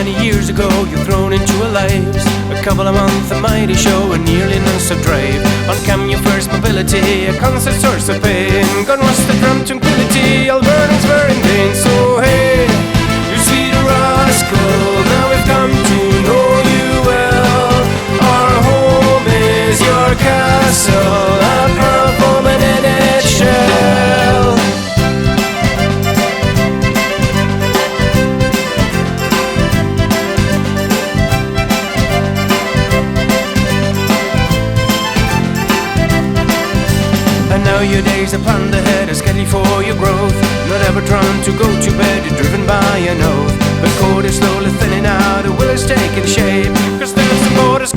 many years ago you've thrown into our lives. A couple of months, a mighty show, and nearly none of drive. On cam your first mobility, a constant source of pain. Gone was the drum tranquility, all burnings were in vain. So hey, you sweet rascal, now we've come to know you well. Our home is your castle, a performant shell. And now your days upon the head are scheduled for your growth. Not ever drawn to go to bed, you're driven by an oath. The cord is slowly thinning out, the will is taking shape, 'cause there's the borders